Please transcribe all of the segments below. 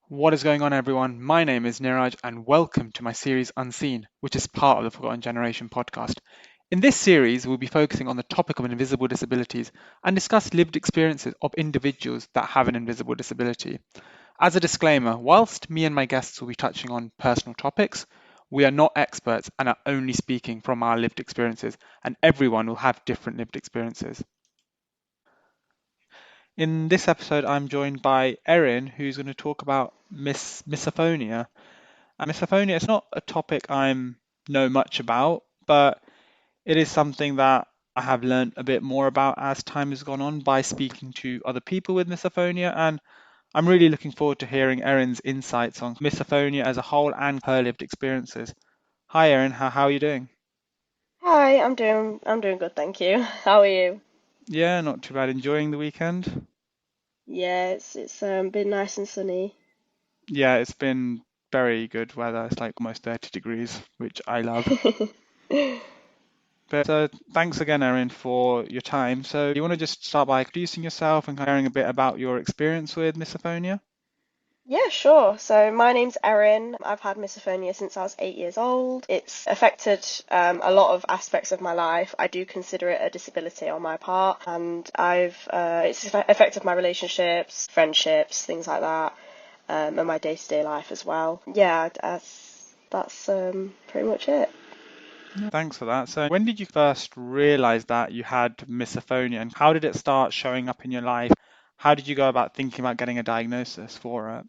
What is going on, everyone? My name is Niraj, and welcome to my series Unseen, which is part of the Forgotten Generation podcast. In this series, we'll be focusing on the topic of invisible disabilities and discuss lived experiences of individuals that have an invisible disability. As a disclaimer, whilst me and my guests will be touching on personal topics, we are not experts and are only speaking from our lived experiences, and everyone will have different lived experiences. In this episode, I'm joined by Erin, who's going to talk about misophonia. Misophonia is not a topic I know much about, but it is something that I have learned a bit more about as time has gone on by speaking to other people with misophonia, and I'm really looking forward to hearing Erin's insights on misophonia as a whole and her lived experiences. Hi Erin, how are you doing? Hi, I'm doing good, thank you. How are you? Yeah, not too bad. Enjoying the weekend? Yeah, it's been nice and sunny. Yeah, it's been very good weather. It's like almost 30 degrees, which I love. But thanks again, Erin, for your time. So, you want to just start by introducing yourself and sharing a bit about your experience with misophonia? Yeah, sure. So my name's Erin. I've had misophonia since I was 8 years old. It's affected a lot of aspects of my life. I do consider it a disability on my part, and it's affected my relationships, friendships, things like that, and my day-to-day life as well. Yeah, that's pretty much it. Yeah, thanks for that. So, when did you first realize that you had misophonia, and how did it start showing up in your life? How did you go about thinking about getting a diagnosis for it?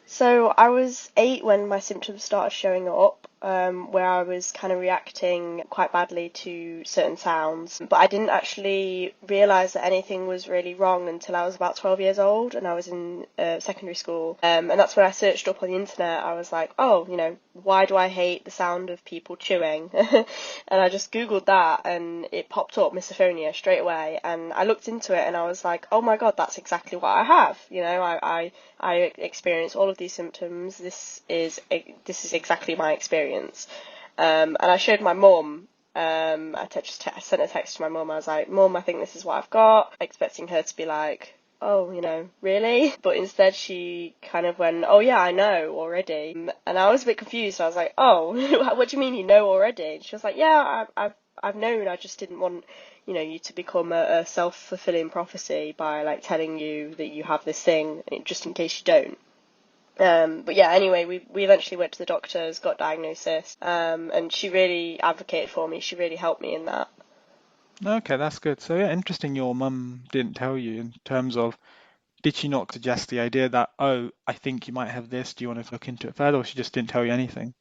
So I was 8 when my symptoms started showing up, where I was kind of reacting quite badly to certain sounds. But I didn't actually realise that anything was really wrong until I was about 12 years old and I was in secondary school. And that's when I searched up on the internet. I was like, oh, why do I hate the sound of people chewing? And I just Googled that and it popped up misophonia straight away. And I looked into it and I was like, oh my God, that's exactly what I have. I experience all of these symptoms. This is exactly my experience. And I showed my mum. I sent a text to my mum. I was like, Mum, I think this is what I've got, expecting her to be like, oh, really? But instead she kind of went, oh yeah, I know already. And I was a bit confused. I was like, oh, what do you mean you know already? And she was like, yeah, I've known. I just didn't want, you to become a self-fulfilling prophecy by like telling you that you have this thing, just in case you don't. But yeah, anyway, we eventually went to the doctors, got diagnosis, and she really advocated for me. She really helped me in that. Okay, that's good. So, yeah, interesting your mum didn't tell you in terms of, did she not suggest the idea that, oh, I think you might have this, do you want to look into it further, or she just didn't tell you anything?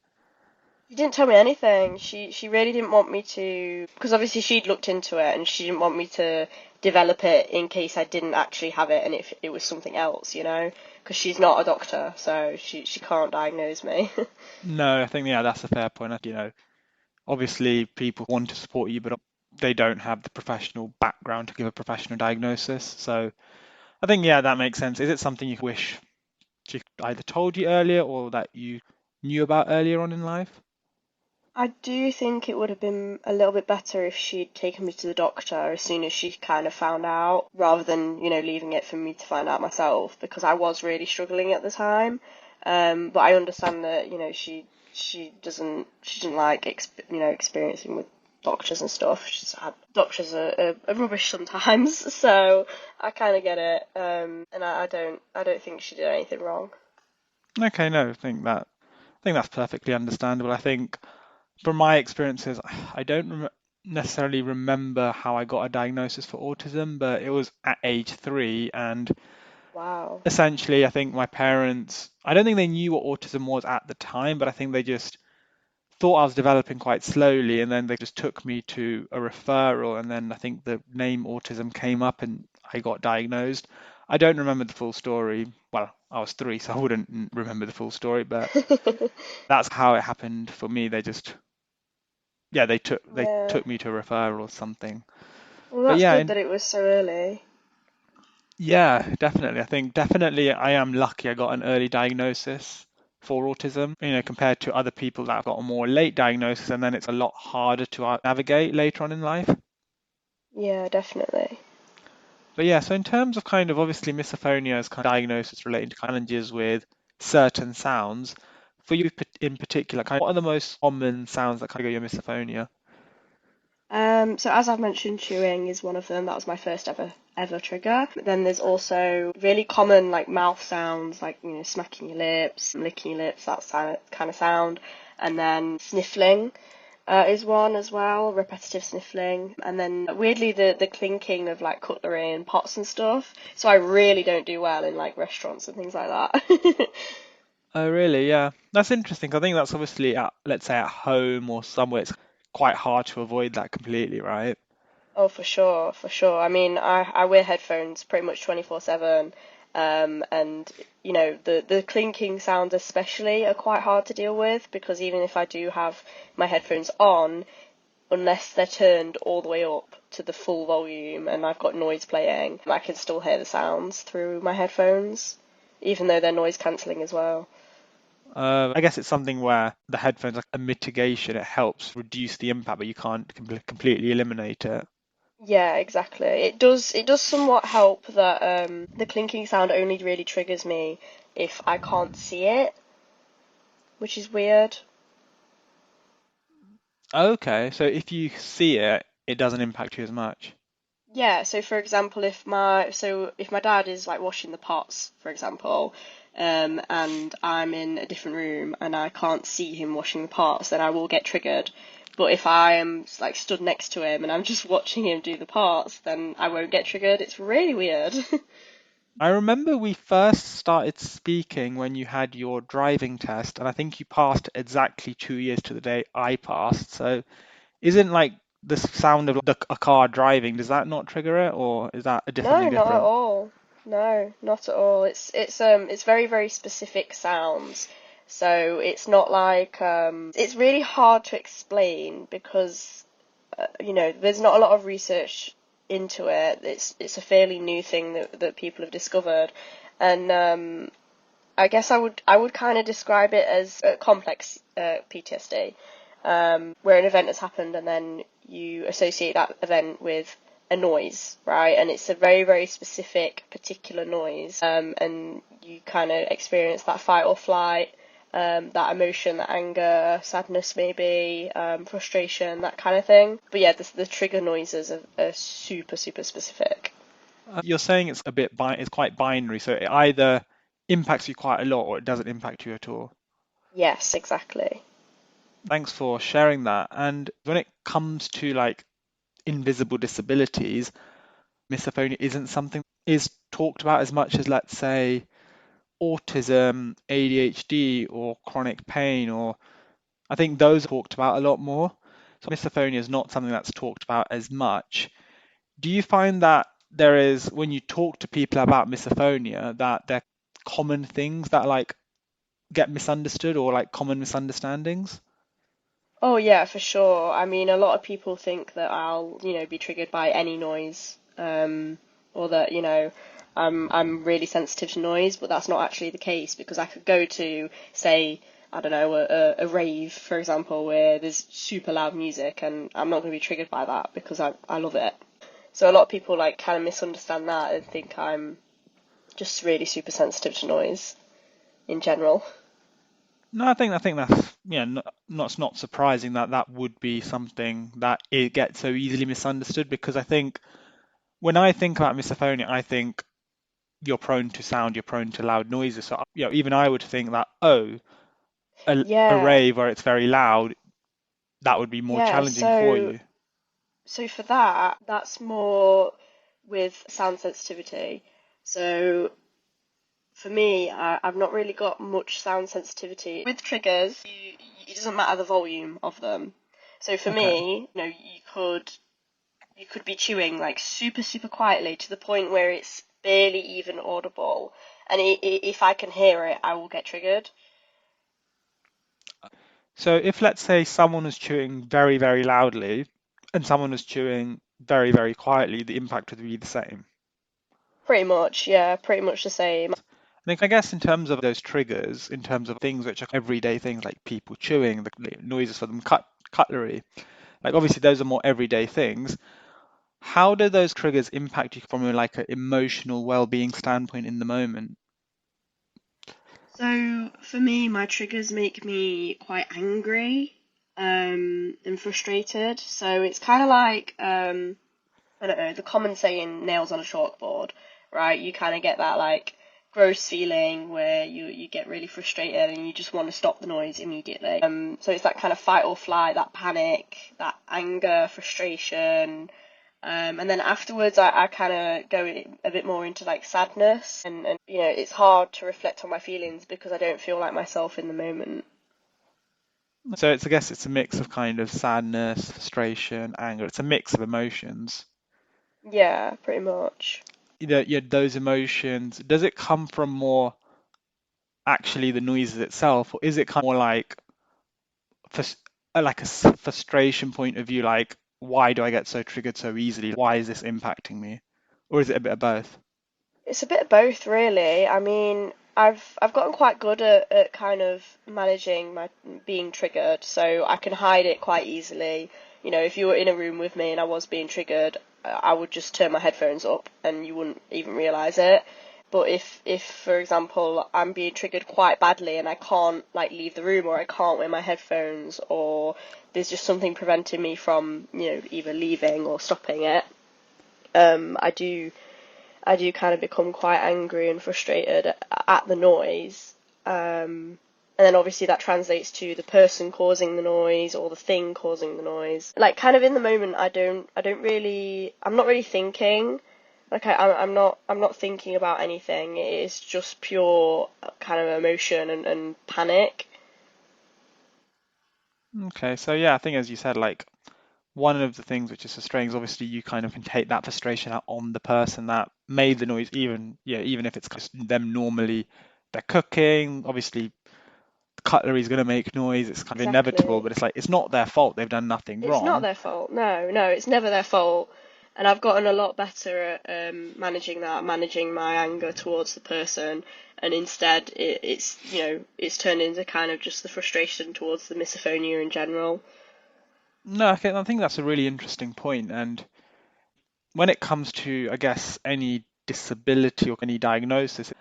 She didn't tell me anything. She really didn't want me to, because obviously she'd looked into it and she didn't want me to develop it in case I didn't actually have it and if it was something else. Because she's not a doctor, so she can't diagnose me. No, I think, yeah, that's a fair point. Obviously people want to support you, but they don't have the professional background to give a professional diagnosis. So I think, yeah, that makes sense. Is it something you wish she either told you earlier or that you knew about earlier on in life? I do think it would have been a little bit better if she'd taken me to the doctor as soon as she kind of found out, rather than, leaving it for me to find out myself, because I was really struggling at the time. But I understand that, she didn't like, experiencing with doctors and stuff. Doctors are rubbish sometimes, so I kind of get it. And I don't think she did anything wrong. Okay, no, I think that's perfectly understandable. I think from my experiences, I don't necessarily remember how I got a diagnosis for autism, but it was at age 3, and Wow. essentially, I think my parents, I don't think they knew what autism was at the time, but I think they just thought I was developing quite slowly, and then they just took me to a referral, and then I think the name autism came up and I got diagnosed. I don't remember the full story. Well, I was 3, so I wouldn't remember the full story, but that's how it happened for me. They just, yeah, they Yeah. took me to a referral or something. Well, But that's yeah, good that it was so early. yeah, definitely. I think definitely I am lucky I got an early diagnosis for autism, compared to other people that have got a more late diagnosis, and then it's a lot harder to navigate later on in life. Yeah, definitely. But yeah, so in terms of kind of obviously misophonia as kind of diagnosis relating to challenges with certain sounds. For you in particular, kind of, what are the most common sounds that kind of trigger your misophonia? So as I've mentioned, chewing is one of them. That was my first ever trigger. But then there's also really common like mouth sounds, like smacking your lips, licking your lips, that kind of sound, and then sniffling. Is one as well, repetitive sniffling, and then weirdly the clinking of like cutlery and pots and stuff. So I really don't do well in like restaurants and things like that. Oh, really? Yeah. That's interesting. I think that's obviously at, let's say, at home or somewhere, it's quite hard to avoid that completely, right? Oh, for sure, for sure. I mean, I wear headphones pretty much 24/7, and the clinking sounds especially are quite hard to deal with because even if I do have my headphones on, unless they're turned all the way up to the full volume and I've got noise playing, I can still hear the sounds through my headphones, even though they're noise cancelling as well. I guess it's something where the headphones are a mitigation. It helps reduce the impact, but you can't completely eliminate it. Yeah, exactly. It does somewhat help that the clinking sound only really triggers me if I can't see it, which is weird. Okay, so if you see it, it doesn't impact you as much. Yeah, so for example, if my dad is like washing the pots, for example, and I'm in a different room and I can't see him washing the pots, then I will get triggered. But if I am like stood next to him and I'm just watching him do the pots, then I won't get triggered. It's really weird. I remember we first started speaking when you had your driving test, and I think you passed exactly 2 years to the day I passed. So isn't like the sound of a car driving, does that not trigger it, or is that No, something not at different? all. No, not at all. It's very, very specific sounds. So it's not like it's really hard to explain because there's not a lot of research into it. It's a fairly new thing that people have discovered, and I guess I would kind of describe it as complex PTSD, where an event has happened and then you associate that event with a noise, right? And it's a very, very specific, particular noise, and you kind of experience that fight or flight, that emotion, that anger, sadness, maybe, frustration, that kind of thing. But yeah, the trigger noises are super, super specific. You're saying it's it's quite binary, so it either impacts you quite a lot or it doesn't impact you at all. Yes, exactly. Thanks for sharing that. And when it comes to like invisible disabilities, misophonia isn't something is talked about as much as, let's say, autism, ADHD, or chronic pain, or I think those are talked about a lot more. So misophonia is not something that's talked about as much. Do you find that there is, when you talk to people about misophonia, that there are common things that like get misunderstood or like common misunderstandings? Oh yeah, for sure. I mean, a lot of people think that I'll, be triggered by any noise, or that, I'm really sensitive to noise, but that's not actually the case because I could go to, say, I don't know, a rave, for example, where there's super loud music, and I'm not going to be triggered by that because I love it. So a lot of people like kind of misunderstand that and think I'm just really super sensitive to noise in general. No, I think that's it's not surprising that that would be something that it gets so easily misunderstood because I think when I think about misophonia, I think you're prone to sound, you're prone to loud noises. So even I would think that a Yeah, rave where it's very loud, that would be more yeah. challenging for So you. So for that, that's more with sound sensitivity. So for me, I've not really got much sound sensitivity. With triggers, it doesn't matter the volume of them. So for Okay. me, you could be chewing like super, super quietly to the point where it's barely even audible. And if I can hear it, I will get triggered. So if let's say someone was chewing very, very loudly and someone was chewing very, very quietly, the impact would be the same. Pretty much, yeah, pretty much the same. I guess in terms of those triggers, in terms of things which are everyday things like people chewing, the noises for them, cutlery, like obviously those are more everyday things. How do those triggers impact you from a, like an emotional well-being standpoint in the moment? For me, my triggers make me quite angry and frustrated. So it's kind of like, I don't know, the common saying, nails on a chalkboard, right? You kind of get that like gross feeling where you get really frustrated and you just want to stop the noise immediately. So it's that kind of fight or flight, that panic, that anger, frustration. And then afterwards, I kind of go a bit more into like sadness, and it's hard to reflect on my feelings because I don't feel like myself in the moment. So I guess it's a mix of kind of sadness, frustration, anger. It's a mix of emotions. Yeah, pretty much. Yeah, those emotions, does it come from more actually the noises itself, or is it kind of more like frus- like frustration point of view, like why do I get so triggered so easily? Why is this impacting me? Or is it a bit of both? It's a bit of both, really. I mean, I've gotten quite good at kind of managing my being triggered, so I can hide it quite easily. If you were in a room with me and I was being triggered, I would just turn my headphones up and you wouldn't even realise it. But if for example I'm being triggered quite badly and I can't like leave the room, or I can't wear my headphones, or there's just something preventing me from either leaving or stopping it, I do kind of become quite angry and frustrated at the noise. And then obviously that translates to the person causing the noise or the thing causing the noise. Like kind of in the moment, I'm not really thinking. Like I'm not thinking about anything. It's just pure kind of emotion and panic. Okay, so yeah, I think as you said, like one of the things which is frustrating is obviously you kind of can take that frustration out on the person that made the noise, even if it's just them normally they're cooking. Obviously, cutlery is going to make noise. It's kind of inevitable, Exactly. but it's like it's not their fault. They've done nothing It's not wrong. their fault. No, no, it's never their fault. And I've gotten a lot better at managing my anger towards the person, and instead it's turned into kind of just the frustration towards the misophonia in general. No, okay, I think that's a really interesting point. And when it comes to, I guess, any disability or any diagnosis,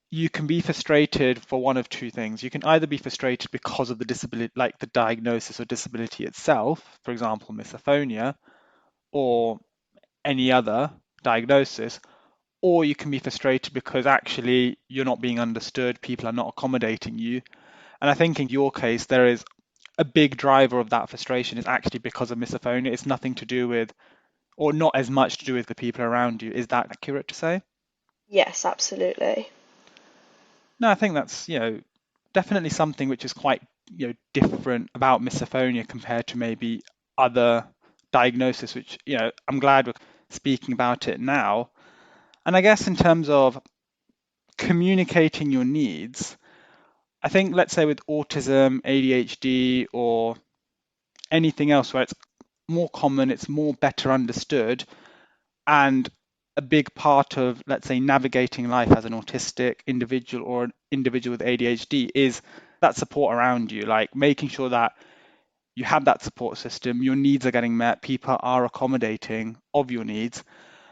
you can be frustrated for one of two things. You can either be frustrated because of the disability, like the diagnosis or disability itself, for example, misophonia, or any other diagnosis, or you can be frustrated because actually you're not being understood, people are not accommodating you. And I think in your case, there is a big driver of that frustration is actually because of misophonia. It's nothing to do with, or not as much to do with the people around you. Is that accurate to say? Yes, absolutely. No, I think that's, definitely something which is quite, different about misophonia compared to maybe other diagnosis, which, I'm glad we're speaking about it now. And I guess in terms of communicating your needs, I think, let's say with autism, ADHD, or anything else where it's more common, it's more better understood, and a big part of, let's say, navigating life as an autistic individual or an individual with ADHD is that support around you, like making sure that you have that support system, your needs are getting met, people are accommodating of your needs.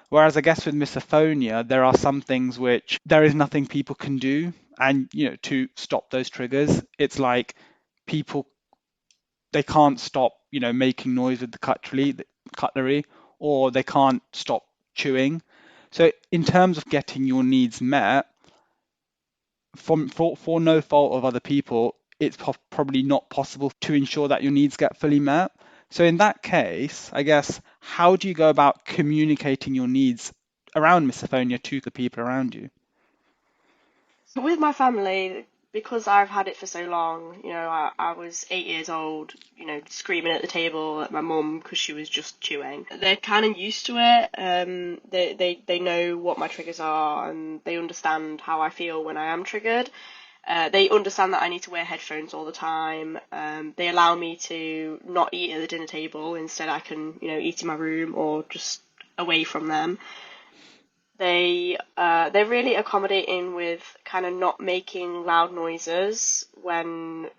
Whereas I guess with misophonia, there are some things which there is nothing people can do, and to stop those triggers. It's like people they can't stop, making noise with the cutlery, or they can't stop chewing. So in terms of getting your needs met, for no fault of other people, it's probably not possible to ensure that your needs get fully met. So in that case, I guess, how do you go about communicating your needs around misophonia to the people around you? So with my family, because I've had it for so long, I was 8 years old, screaming at the table at my mum because she was just chewing. They're kind of used to it. They know what my triggers are, and they understand how I feel when I am triggered. They understand that I need to wear headphones all the time. They allow me to not eat at the dinner table. Instead, I can, eat in my room or just away from them. They're really accommodating with kind of not making loud noises when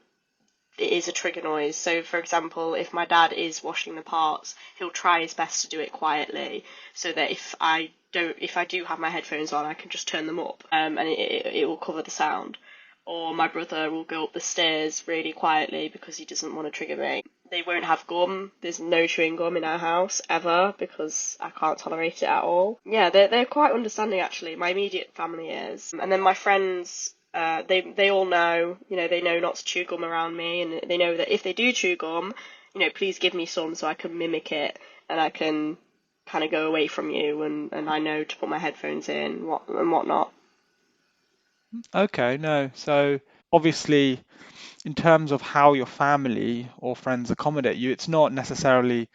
it is a trigger noise. So, for example, if my dad is washing the pots, he'll try his best to do it quietly, so that if I do have my headphones on, I can just turn them up, and it will cover the sound. or my brother will go up the stairs really quietly because he doesn't want to trigger me. They won't have gum. There's no chewing gum in our house ever because I can't tolerate it at all. Yeah, they're quite understanding actually. My immediate family is, and then my friends. They all know, they know not to chew gum around me, and they know that if they do chew gum, please give me some so I can mimic it and I can kind of go away from you, and I know to put my headphones in and whatnot. Okay, no. So obviously, in terms of how your family or friends accommodate you, it's not necessarily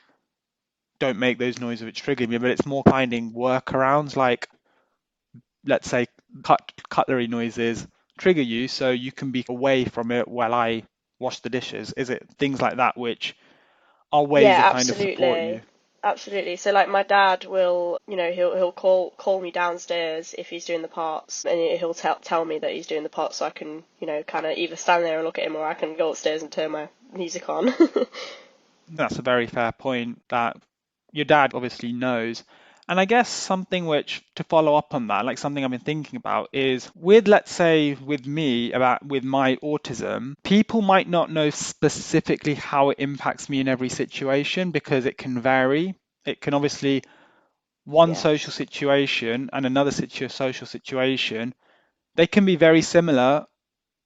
don't make those noises which trigger me, but it's more finding workarounds like, let's say, cutlery noises trigger you, so you can be away from it while I wash the dishes. Is it things like that which are ways Yeah, that kind of support absolutely. you? Absolutely. So like my dad will, he'll call me downstairs if he's doing the parts, and he'll tell me that he's doing the parts so I can, kind of either stand there and look at him, or I can go upstairs and turn my music on. That's a very fair point that your dad obviously knows. And I guess something which to follow up on that, like something I've been thinking about is with, let's say, with me about with my autism, people might not know specifically how it impacts me in every situation because it can vary. It can obviously one social Yes. situation and another social situation, they can be very similar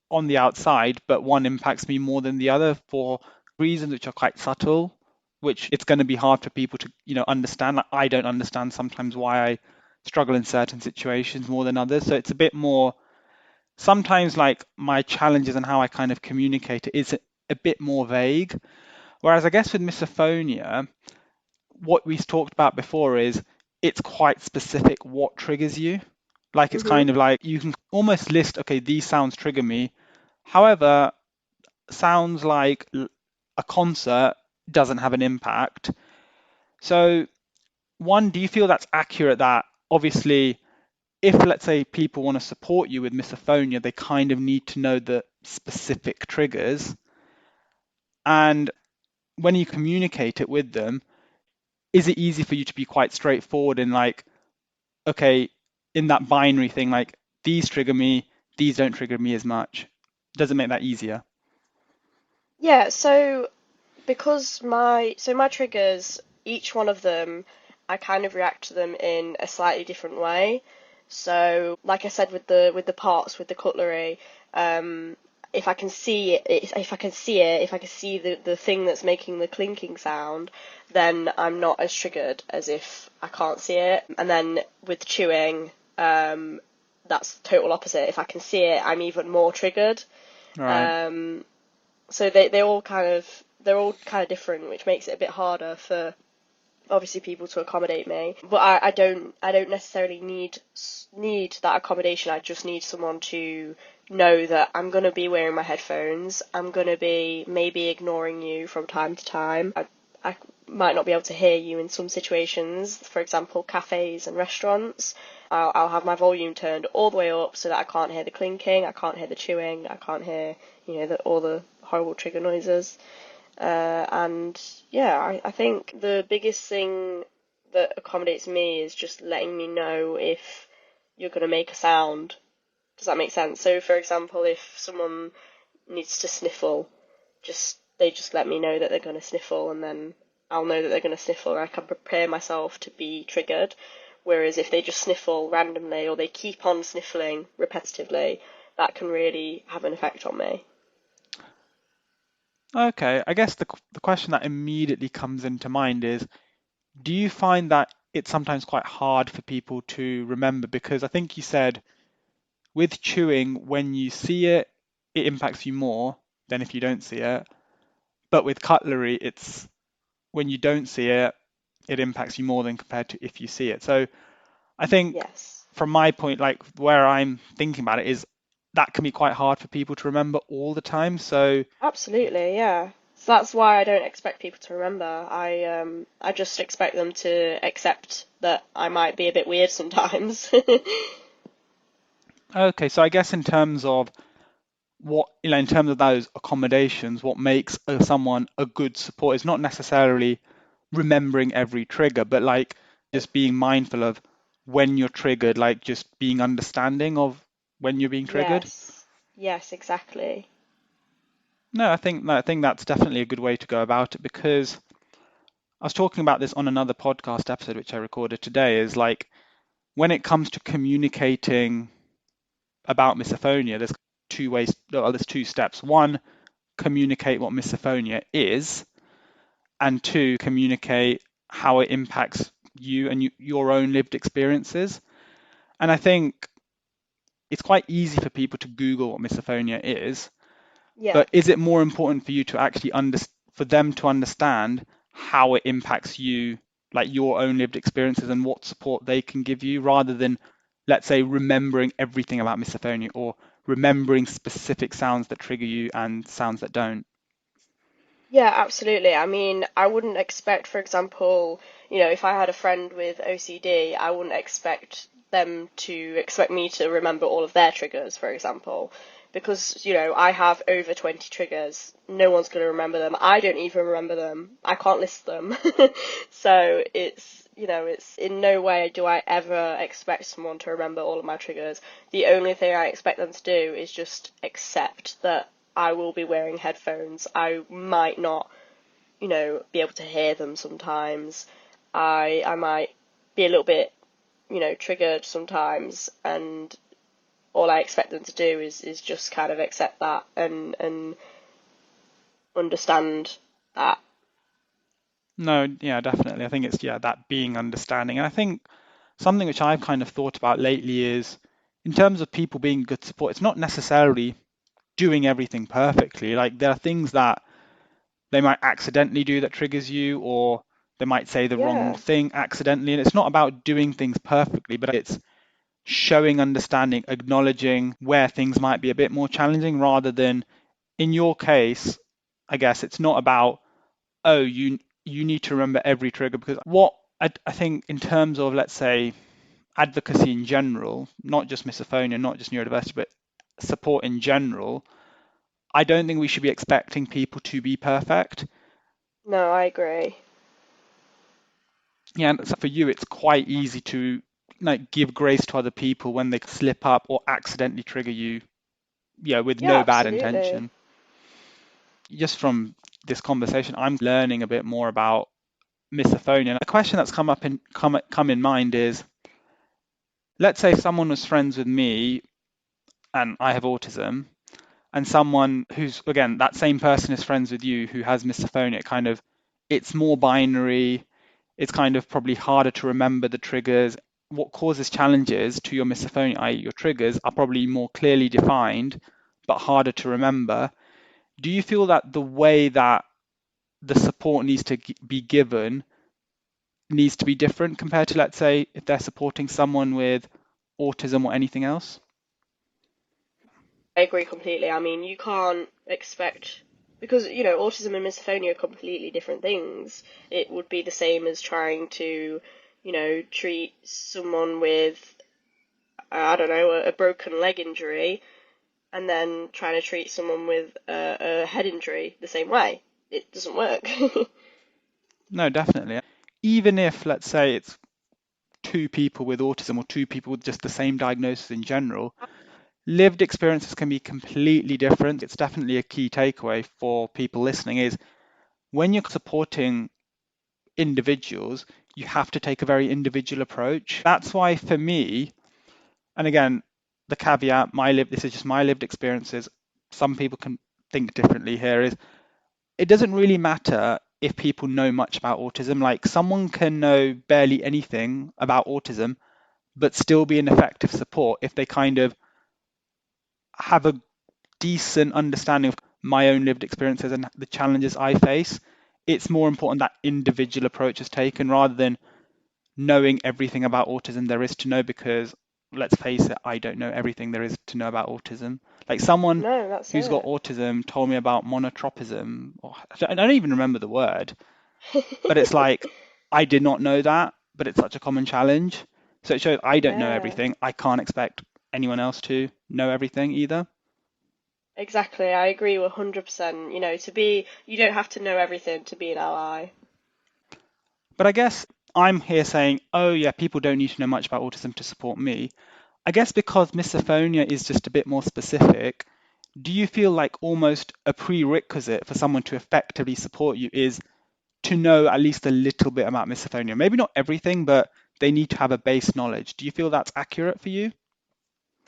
on the outside, but one impacts me more than the other for reasons which are quite subtle, which it's going to be hard for people to, understand. Like I don't understand sometimes why I struggle in certain situations more than others. So it's a bit more sometimes like my challenges and how I kind of communicate it is a bit more vague. Whereas I guess with misophonia, what we talked about before is it's quite specific what triggers you. Like it's Mhm. kind of like you can almost list, okay, these sounds trigger me. However, sounds like a concert doesn't have an impact. So, one, do you feel that's accurate that obviously, if let's say people want to support you with misophonia, they kind of need to know the specific triggers? And when you communicate it with them, is it easy for you to be quite straightforward in like, okay, in that binary thing, like these trigger me, these don't trigger me as much? Does it make that easier? Yeah, so because my triggers, each one of them, I kind of react to them in a slightly different way. So, like I said with the parts with the cutlery, um, if I can see it, if I can see the thing that's making the clinking sound, then I'm not as triggered as if I can't see it. And then with chewing, that's total opposite. If I can see it, I'm even more triggered. Right. Um, so they're all kind of different, which makes it a bit harder for obviously people to accommodate me. But I don't necessarily need that accommodation. I just need someone to know that I'm gonna be wearing my headphones. I'm gonna be maybe ignoring you from time to time. I might not be able to hear you in some situations. For example, cafes and restaurants. I'll have my volume turned all the way up so that I can't hear the clinking, I can't hear the chewing, I can't hear, all the horrible trigger noises. And yeah, I think the biggest thing that accommodates me is just letting me know if you're going to make a sound. Does that make sense? So, for example, if someone needs to sniffle, they just let me know that they're going to sniffle, and then I'll know that they're going to sniffle, and I can prepare myself to be triggered. Whereas if they just sniffle randomly or they keep on sniffling repetitively, that can really have an effect on me. Okay, I guess the question that immediately comes into mind is, do you find that it's sometimes quite hard for people to remember? Because I think you said with chewing, when you see it, it impacts you more than if you don't see it. But with cutlery, it's when you don't see it, it impacts you more than compared to if you see it. So I think Yes. from my point, like where I'm thinking about it is that can be quite hard for people to remember all the time. So Absolutely, yeah. So that's why I don't expect people to remember. I just expect them to accept that I might be a bit weird sometimes. okay, so I guess in terms of in terms of those accommodations, what makes someone a good support is not necessarily remembering every trigger, but like just being mindful of when you're triggered, like just being understanding of when you're being triggered. Yes. Yes, exactly. No, I think that's definitely a good way to go about it because I was talking about this on another podcast episode which I recorded today. Is like when it comes to communicating about misophonia, there's two ways. Well, there's two steps. One, communicate what misophonia is, and two, communicate how it impacts you and your own lived experiences. And I think it's quite easy for people to Google what misophonia is, Yeah. but is it more important for you to actually for them to understand how it impacts you, like your own lived experiences and what support they can give you, rather than, let's say, remembering everything about misophonia or remembering specific sounds that trigger you and sounds that don't? Yeah, absolutely. I mean, I wouldn't expect, for example, if I had a friend with OCD, I wouldn't expect them to expect me to remember all of their triggers, for example, because, I have over 20 triggers. No one's going to remember them. I don't even remember them. I can't list them. So it's in no way do I ever expect someone to remember all of my triggers. The only thing I expect them to do is just accept that I will be wearing headphones. I might not, be able to hear them sometimes. I might be a little bit, triggered sometimes, and all I expect them to do is just kind of accept that and understand that. No, yeah, definitely. I think it's, yeah, that being understanding. And I think something which I've kind of thought about lately is in terms of people being good support, it's not necessarily doing everything perfectly. Like there are things that they might accidentally do that triggers you, or they might say the wrong Yeah, thing accidentally. And it's not about doing things perfectly, but it's showing understanding, acknowledging where things might be a bit more challenging, rather than, in your case, I guess it's not about, oh, you need to remember every trigger, because what I think in terms of, let's say, advocacy in general, not just misophonia, not just neurodiversity, but support in general, I don't think we should be expecting people to be perfect. no, I agree. Yeah, and so for you, it's quite easy to like give grace to other people when they slip up or accidentally trigger you, yeah, with Yeah, no bad absolutely. intention. Just from this conversation, I'm learning a bit more about misophonia. A question that's come in mind is, let's say someone was friends with me and I have autism, and someone who's, again, that same person is friends with you who has misophonia. Kind of, it's more binary. It's kind of probably harder to remember the triggers. What causes challenges to your misophonia, i.e., your triggers, are probably more clearly defined but harder to remember. Do you feel that the way that the support needs to be given needs to be different compared to, let's say, if they're supporting someone with autism or anything else? I agree completely. I mean, you can't expect because autism and misophonia are completely different things. It would be the same as trying to, treat someone with I don't know a broken leg injury and then trying to treat someone with a head injury the same way. It doesn't work. No, definitely. Even if, let's say, it's two people with autism or two people with just the same diagnosis in general, lived experiences can be completely different. It's definitely a key takeaway for people listening is when you're supporting individuals, you have to take a very individual approach. That's why for me, and again, the caveat, this is just my lived experiences. Some people can think differently here is it doesn't really matter if people know much about autism. Like someone can know barely anything about autism, but still be an effective support if they kind of have a decent understanding of my own lived experiences and the challenges I face. It's more important that individual approach is taken rather than knowing everything about autism there is to know, because let's face it, I don't know everything there is to know about autism. Like someone No, that's who's got it. autism told me about monotropism, or I don't even remember the word, but it's like I did not know that, but it's such a common challenge. So it shows I don't know Yeah, everything. I can't expect anyone else to know everything either. exactly. I agree 100%. You don't have to know everything to be an ally. But I guess I'm here saying, oh yeah, people don't need to know much about autism to support me. I guess because misophonia is just a bit more specific, do you feel like almost a prerequisite for someone to effectively support you is to know at least a little bit about misophonia? Maybe not everything, but they need to have a base knowledge. Do you feel that's accurate for you?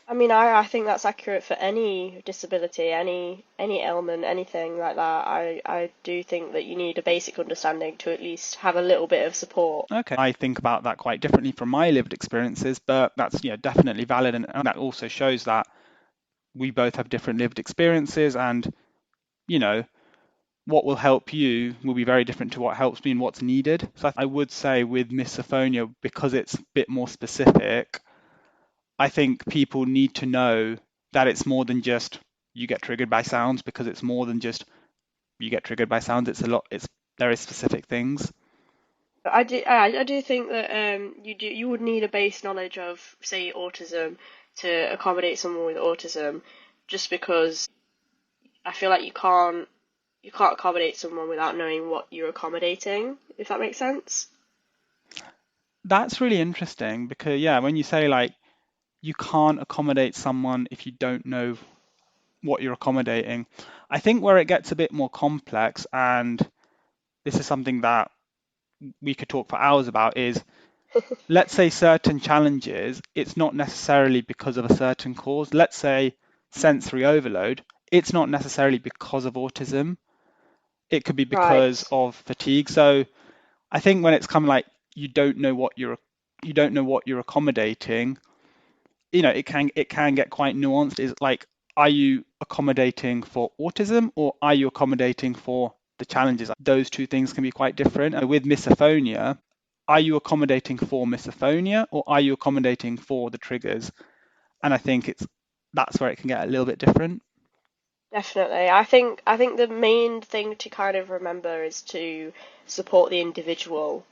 I mean, I think that's accurate for any disability, any ailment, anything like that. I do think that you need a basic understanding to at least have a little bit of support. Okay, I think about that quite differently from my lived experiences, but that's definitely valid, and that also shows that we both have different lived experiences, and you know what will help you will be very different to what helps me and what's needed. So I would say with misophonia, because it's a bit more specific, I think people need to know that it's more than just you get triggered by sounds, because it's more than just you get triggered by sounds. It's a lot. It's very specific things. I do think that you would need a base knowledge of, say, autism to accommodate someone with autism, just because I feel like you can't accommodate someone without knowing what you're accommodating, if that makes sense. That's really interesting because yeah, when you say like you can't accommodate someone if you don't know what you're accommodating, I think where it gets a bit more complex, and this is something that we could talk for hours about, is let's say certain challenges, it's not necessarily because of a certain cause. Let's say sensory overload, it's not necessarily because of autism. It could be because Right. of fatigue. So I think when it's kind of like you don't know what you're accommodating, it can get quite nuanced. Is like, are you accommodating for autism or are you accommodating for the challenges? Those two things can be quite different. And with misophonia, are you accommodating for misophonia or are you accommodating for the triggers? And I think that's where it can get a little bit different. Definitely. I think the main thing to kind of remember is to support the individual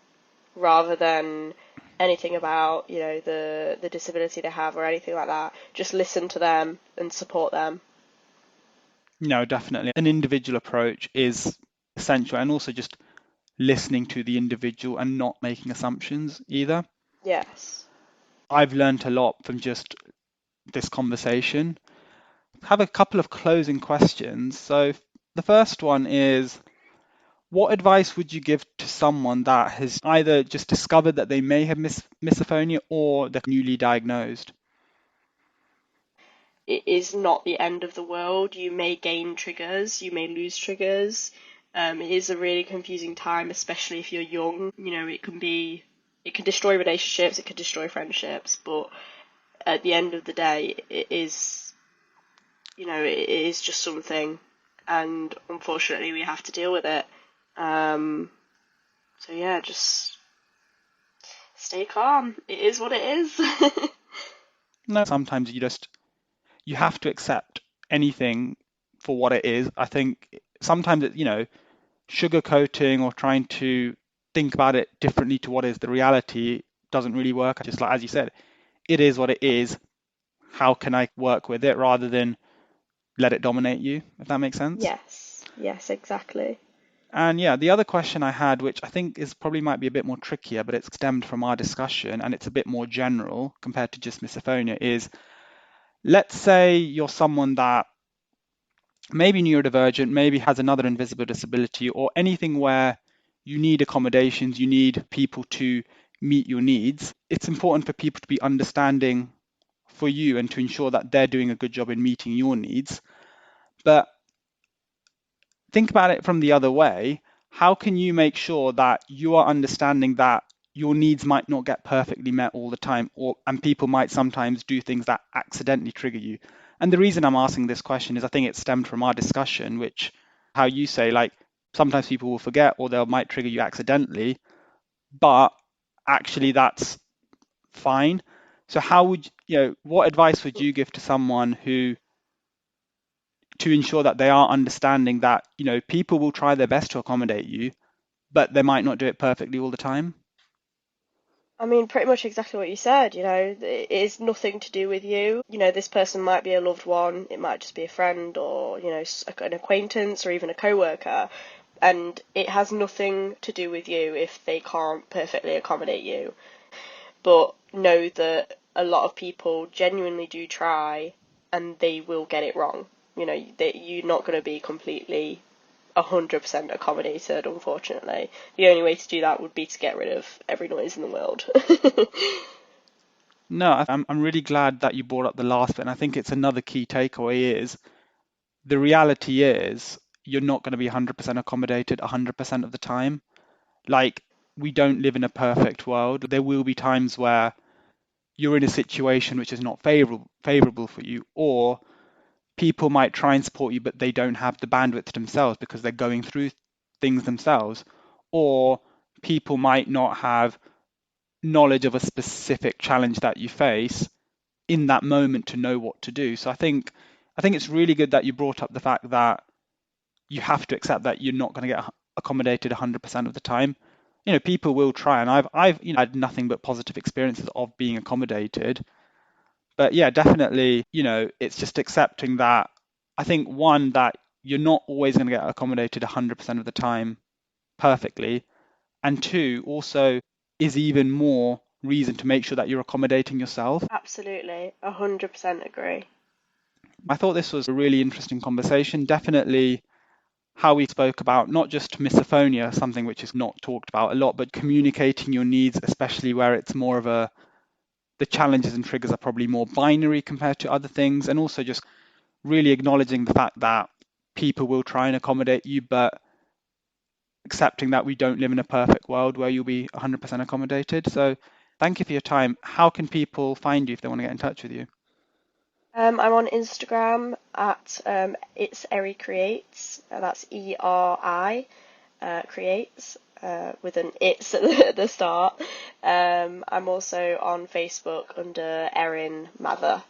rather than anything about, the disability they have or anything like that. Just listen to them and support them. No, definitely. An individual approach is essential, and also just listening to the individual and not making assumptions either. Yes. I've learned a lot from just this conversation. Have a couple of closing questions. So the first one is, what advice would you give to someone that has either just discovered that they may have misophonia or they're newly diagnosed? It is not the end of the world. You may gain triggers, you may lose triggers. It is a really confusing time, especially if you're young. It can destroy relationships, it can destroy friendships, but at the end of the day, it is just something, and unfortunately, we have to deal with it. Um, so yeah, just stay calm. It is what it is. No, sometimes you have to accept anything for what it is. I think sometimes sugarcoating or trying to think about it differently to what is the reality doesn't really work. Just like as you said, it is what it is. How can I work with it rather than let it dominate you, if that makes sense? Yes, yes, exactly. And yeah, the other question I had, which I think is probably might be a bit more trickier, but it's stemmed from our discussion and it's a bit more general compared to just misophonia, is let's say you're someone that maybe neurodivergent, maybe has another invisible disability, or anything where you need accommodations, you need people to meet your needs. It's important for people to be understanding for you and to ensure that they're doing a good job in meeting your needs. But think about it from the other way. How can you make sure that you are understanding that your needs might not get perfectly met all the time, and people might sometimes do things that accidentally trigger you? And the reason I'm asking this question is I think it stemmed from our discussion, which how you say like sometimes people will forget or they might trigger you accidentally, but actually that's fine. So how would what advice would you give to someone who to ensure that they are understanding that people will try their best to accommodate you, but they might not do it perfectly all the time? I mean, pretty much exactly what you said, it is nothing to do with you. This person might be a loved one, it might just be a friend or, an acquaintance or even a coworker, and it has nothing to do with you if they can't perfectly accommodate you. But know that a lot of people genuinely do try and they will get it wrong. that you're not going to be completely 100% accommodated, unfortunately. The only way to do that would be to get rid of every noise in the world. No, I'm really glad that you brought up the last bit, and I think it's another key takeaway is the reality is you're not going to be 100% accommodated 100% of the time. Like, we don't live in a perfect world. There will be times where you're in a situation which is not favorable for you, or people might try and support you, but they don't have the bandwidth themselves because they're going through things themselves, or people might not have knowledge of a specific challenge that you face in that moment to know what to do. So I think it's really good that you brought up the fact that you have to accept that you're not going to get accommodated 100% of the time. People will try, and I've had nothing but positive experiences of being accommodated. But yeah, definitely, it's just accepting that. I think one, that you're not always going to get accommodated 100% of the time perfectly, and two, also is even more reason to make sure that you're accommodating yourself. Absolutely, 100% agree. I thought this was a really interesting conversation. Definitely how we spoke about not just misophonia, something which is not talked about a lot, but communicating your needs, especially where it's more of the challenges and triggers are probably more binary compared to other things, and also just really acknowledging the fact that people will try and accommodate you, but accepting that we don't live in a perfect world where you'll be 100% accommodated. So thank you for your time. How can people find you if they want to get in touch with you? I'm on Instagram at it's Eri Creates. That's ERI Creates with an it's at the start. I'm also on Facebook under Erin Mather.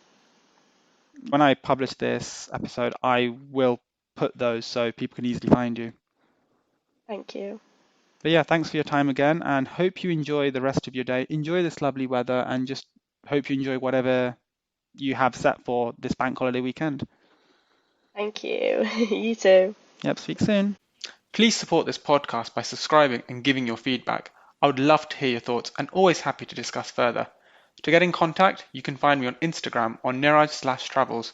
When I publish this episode, I will put those so people can easily find you. Thank you. But yeah, thanks for your time again, and hope you enjoy the rest of your day. Enjoy this lovely weather, and just hope you enjoy whatever you have set for this bank holiday weekend. Thank you. You too. Yep, speak soon. Please support this podcast by subscribing and giving your feedback. I would love to hear your thoughts and always happy to discuss further. To get in contact, you can find me on Instagram on Niraj/travels.